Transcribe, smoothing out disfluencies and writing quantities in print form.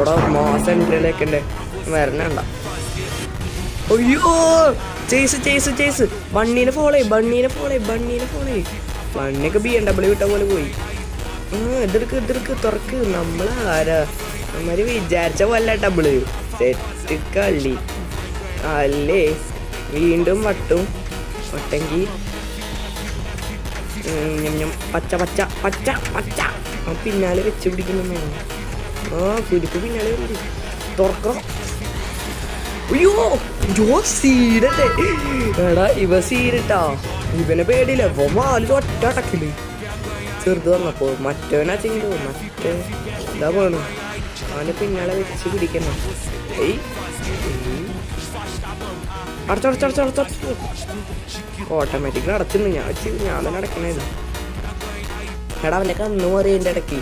ഇവിടെ മാസം എൻട്രിയിലേക്ക് ഉണ്ട് വരണണ്ട. അയ്യോ ചേസ് ബണ്ണീനെ ഫോളോ ബണ്ണിയൊക്കെ BMW വിട്ട പോലെ പോയി. എതിർക്ക് തുറക്ക്. നമ്മളാരാ നമ്മര് വിചാരിച്ച പോലെ ഡബിള് സെറ്റ് കളി അല്ലേ. വീണ്ടും വട്ടെങ്കി പച്ച പിന്നാലെ വെച്ച് പിടിക്കുന്നു. കുരിപ്പ് പിന്നാലെ തുറക്കണം. അയ്യോ സീഡല്ലേ എടാ, ഇവ സീരിട്ടാ. ഇവനെ പേടിയില്ല. വാല് ഒറ്റ അടക്കില് ചെറുത് വന്നപ്പോ മറ്റവനാച്ചെങ്കിലോ മറ്റേ എന്താ പോണു അവനെ പിന്നാലെ വെച്ച് പിടിക്കണം. ഓട്ടോമാറ്റിക്കലി അടച്ചിരുന്നു. ഞാൻ തന്നെ അടക്കണേത്. എടാ അവൻ്റെ കണ്ണു മാറി എൻ്റെ ഇടയ്ക്ക്.